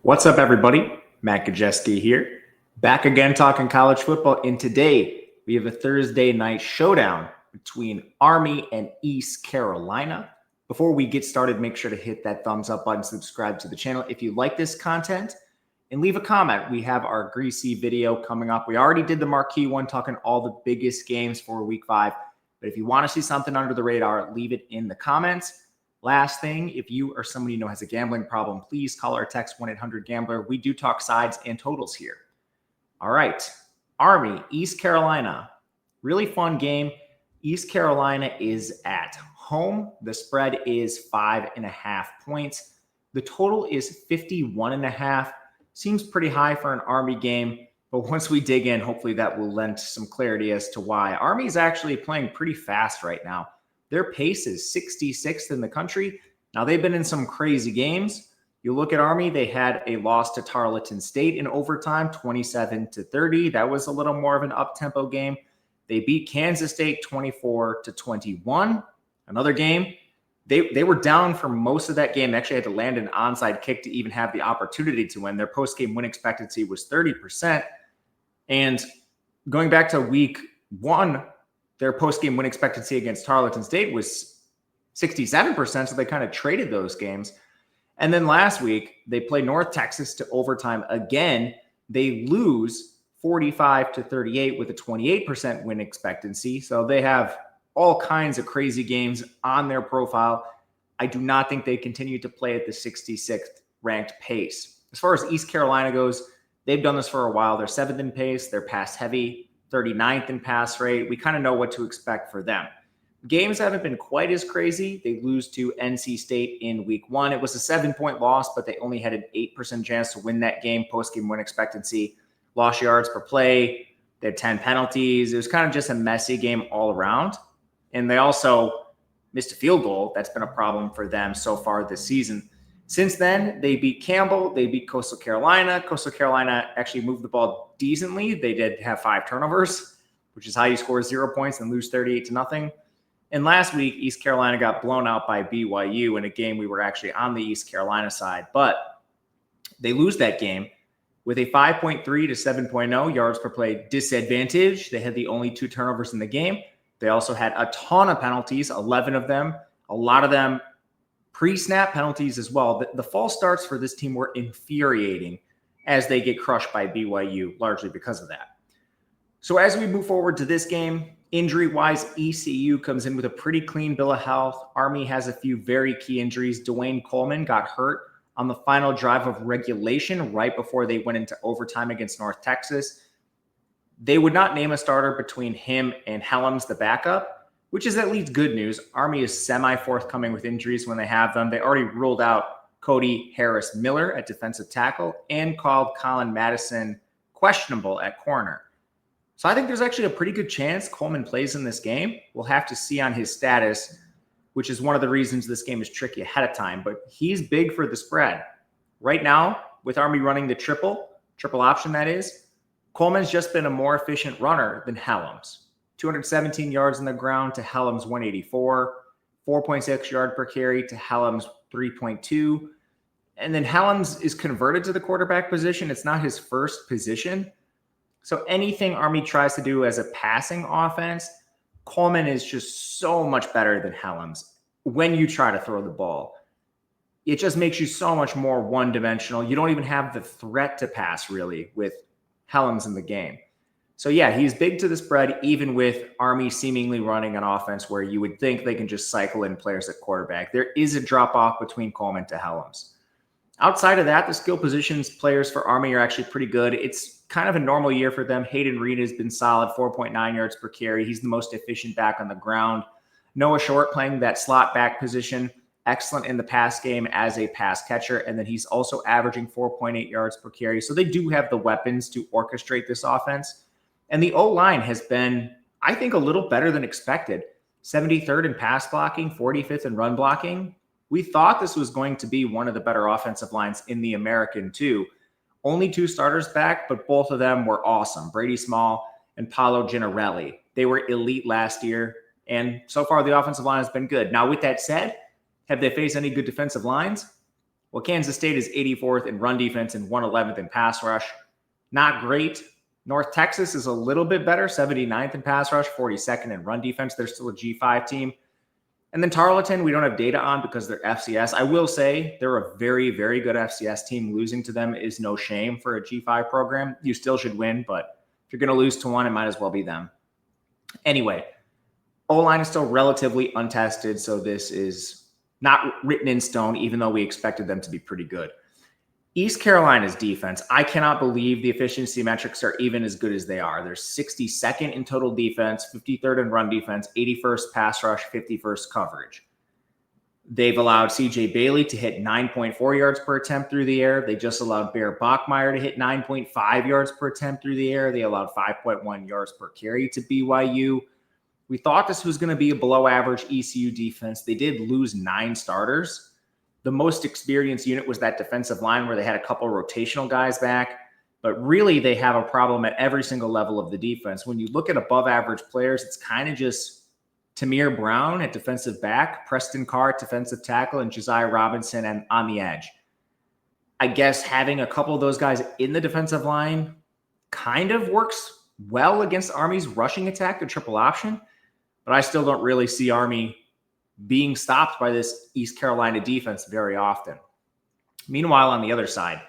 What's up, everybody? Matt Gajewski here, back again talking college football. And today we have a Thursday night showdown between Army and East Carolina. Before we get started, make sure to hit that thumbs up button, subscribe to the channel if you like this content, and leave a comment. We have our greasy video coming up. We already did the marquee one, talking all the biggest games for week 5. But if you want to see something under the radar, leave it in the comments. Last thing, if you or somebody you know has a gambling problem, please call or text 1-800-GAMBLER. We do talk sides and totals here. All right, Army, East Carolina. Really fun game. East Carolina is at home. The spread is 5.5 points. The total is 51.5. Seems pretty high for an Army game, but once we dig in, hopefully that will lend some clarity as to why. Army is actually playing pretty fast right now. Their pace is 66th in the country. Now, they've been in some crazy games. You look at Army, they had a loss to Tarleton State in overtime, 27-30. That was a little more of an up-tempo game. They beat Kansas State 24-21. Another game, they were down for most of that game. They actually had to land an onside kick to even have the opportunity to win. Their post-game win expectancy was 30%. And going back to week 1, their post-game win expectancy against Tarleton State was 67%, so they kind of traded those games. And then last week, they play North Texas to overtime again. They lose 45-38 with a 28% win expectancy. So they have all kinds of crazy games on their profile. I do not think they continue to play at the 66th ranked pace. As far as East Carolina goes, they've done this for a while. They're 7th in pace. They're pass heavy. 39th in pass rate. We kind of know what to expect for them. Games haven't been quite as crazy. They lose to NC State in week 1. It was a 7-point loss, but they only had an 8% chance to win that game. Post-game win expectancy, lost yards per play. They had 10 penalties. It was kind of just a messy game all around. And they also missed a field goal. That's been a problem for them so far this season. Since then, they beat Campbell. They beat Coastal Carolina. Coastal Carolina actually moved the ball decently. They did have 5 turnovers, which is how you score 0 points and lose 38-0. And last week, East Carolina got blown out by BYU in a game we were actually on the East Carolina side. But they lose that game with a 5.3 to 7.0 yards per play disadvantage. They had the only 2 turnovers in the game. They also had a ton of penalties, 11 of them. A lot of them pre-snap penalties as well. The false starts for this team were infuriating as they get crushed by BYU, largely because of that. So as we move forward to this game, injury-wise, ECU comes in with a pretty clean bill of health. Army has a few very key injuries. Dwayne Coleman got hurt on the final drive of regulation right before they went into overtime against North Texas. They would not name a starter between him and Helms, the backup, which is at least good news. Army is semi-forthcoming with injuries when they have them. They already ruled out Cody Harris-Miller at defensive tackle and called Colin Madison questionable at corner. So I think there's actually a pretty good chance Coleman plays in this game. We'll have to see on his status, which is one of the reasons this game is tricky ahead of time. But he's big for the spread. Right now, with Army running the triple option that is, Coleman's just been a more efficient runner than Helms. 217 yards on the ground to Helms 184, 4.6 yard per carry to Helms 3.2. And then Helms is converted to the quarterback position. It's not his first position. So anything Army tries to do as a passing offense, Coleman is just so much better than Helms when you try to throw the ball. It just makes you so much more one-dimensional. You don't even have the threat to pass, really, with Helms in the game. So, yeah, he's big to the spread, even with Army seemingly running an offense where you would think they can just cycle in players at quarterback. There is a drop-off between Coleman to Helms. Outside of that, the skill positions players for Army are actually pretty good. It's kind of a normal year for them. Hayden Reed has been solid, 4.9 yards per carry. He's the most efficient back on the ground. Noah Short playing that slot back position, excellent in the pass game as a pass catcher. And then he's also averaging 4.8 yards per carry. So they do have the weapons to orchestrate this offense. And the O-line has been, I think, a little better than expected. 73rd in pass blocking, 45th in run blocking. We thought this was going to be one of the better offensive lines in the American, too. Only 2 starters back, but both of them were awesome. Brady Small and Paolo Gennarelli. They were elite last year, and so far the offensive line has been good. Now, with that said, have they faced any good defensive lines? Well, Kansas State is 84th in run defense and 111th in pass rush. Not great. North Texas is a little bit better, 79th in pass rush, 42nd in run defense. They're still a G5 team. And then Tarleton, we don't have data on because they're FCS. I will say they're a very, very good FCS team. Losing to them is no shame for a G5 program. You still should win, but if you're going to lose to one, it might as well be them. Anyway, O-line is still relatively untested, so this is not written in stone, even though we expected them to be pretty good. East Carolina's defense, I cannot believe the efficiency metrics are even as good as they are. They're 62nd in total defense, 53rd in run defense, 81st pass rush, 51st coverage. They've allowed C.J. Bailey to hit 9.4 yards per attempt through the air. They just allowed Bear Bachmeier to hit 9.5 yards per attempt through the air. They allowed 5.1 yards per carry to BYU. We thought this was going to be a below-average ECU defense. They did lose 9 starters. The most experienced unit was that defensive line where they had a couple rotational guys back. But really, they have a problem at every single level of the defense. When you look at above-average players, it's kind of just Tamir Brown at defensive back, Preston Carr at defensive tackle, and Josiah Robinson and on the edge. I guess having a couple of those guys in the defensive line kind of works well against Army's rushing attack, the triple option. But I still don't really see Army being stopped by this East Carolina defense very often. Meanwhile, on the other side,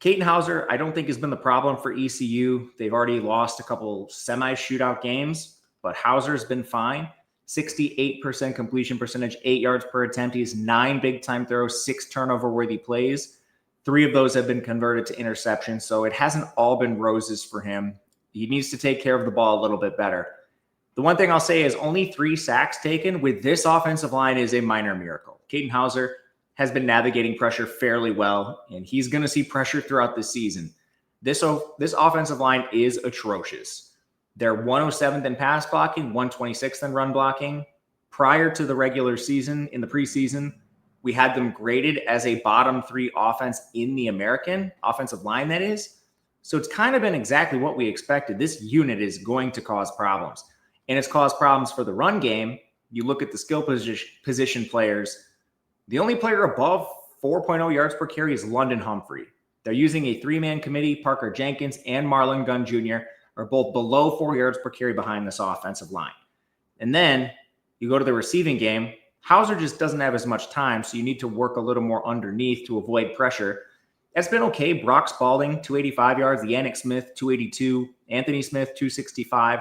Caden Hauser, I don't think has been the problem for ECU. They've already lost a couple semi-shootout games, but Hauser's been fine. 68% completion percentage, 8 yards per attempt. He has 9 big-time throws, 6 turnover-worthy plays. 3 of those have been converted to interceptions, so it hasn't all been roses for him. He needs to take care of the ball a little bit better. The one thing I'll say is only 3 sacks taken with this offensive line is a minor miracle. Caden Hauser has been navigating pressure fairly well, and he's going to see pressure throughout the season. This offensive line is atrocious. They're 107th in pass blocking, 126th in run blocking. Prior to the regular season, in the preseason, we had them graded as a bottom 3 offense in the American offensive line, that is. So it's kind of been exactly what we expected. This unit is going to cause problems. And it's caused problems for the run game. You look at the skill position players. The only player above 4.0 yards per carry is London Humphrey. They're using a 3-man committee. Parker Jenkins and Marlon Gunn Jr. are both below 4 yards per carry behind this offensive line. And then you go to the receiving game. Hauser just doesn't have as much time, so you need to work a little more underneath to avoid pressure. That's been okay. Brock Spalding, 285 yards. Yannick Smith, 282. Anthony Smith, 265.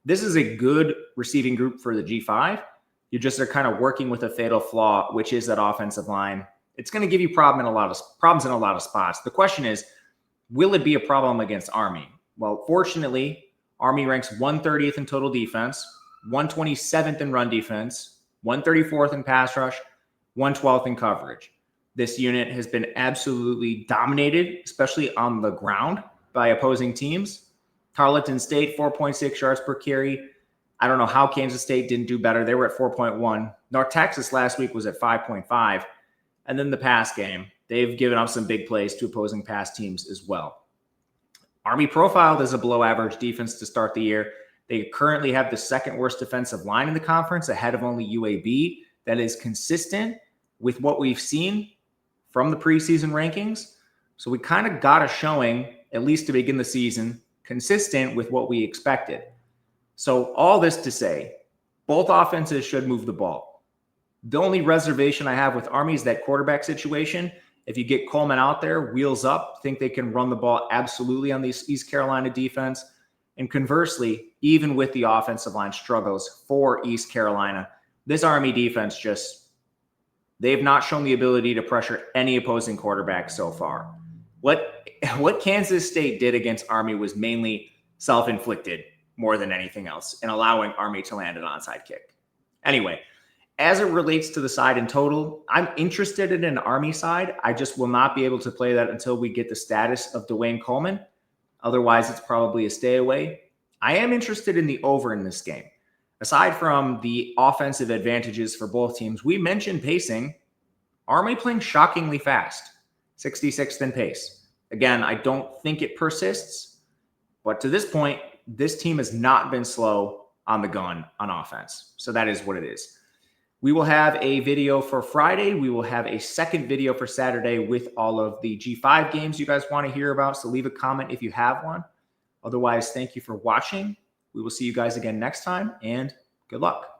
This is a good receiving group for the G5. You just are kind of working with a fatal flaw, which is that offensive line. It's going to give you problems in a lot of spots. The question is, will it be a problem against Army? Well, fortunately, Army ranks 130th in total defense, 127th in run defense, 134th in pass rush, 112th in coverage. This unit has been absolutely dominated, especially on the ground, by opposing teams. Tarleton State, 4.6 yards per carry. I don't know how Kansas State didn't do better. They were at 4.1. North Texas last week was at 5.5. And then the pass game, they've given up some big plays to opposing pass teams as well. Army profiled as a below-average defense to start the year. They currently have the second worst defensive line in the conference, ahead of only UAB. That is consistent with what we've seen from the preseason rankings. So we kind of got a showing, at least to begin the season, consistent with what we expected. So all this to say, both offenses should move the ball. The only reservation I have with Army is that quarterback situation. If you get Coleman out there, wheels up, think they can run the ball absolutely on this East Carolina defense. And conversely, even with the offensive line struggles for East Carolina, this Army defense they've not shown the ability to pressure any opposing quarterback so far. What Kansas State did against Army was mainly self-inflicted more than anything else, and allowing Army to land an onside kick. Anyway, as it relates to the side in total, I'm interested in an Army side. I just will not be able to play that until we get the status of Dwayne Coleman. Otherwise, it's probably a stay away. I am interested in the over in this game. Aside from the offensive advantages for both teams, we mentioned pacing. Army playing shockingly fast, 66th in pace. Again, I don't think it persists, but to this point, this team has not been slow on the gun on offense. So that is what it is. We will have a video for Friday. We will have a second video for Saturday with all of the G5 games you guys want to hear about. So leave a comment if you have one. Otherwise, thank you for watching. We will see you guys again next time, and good luck.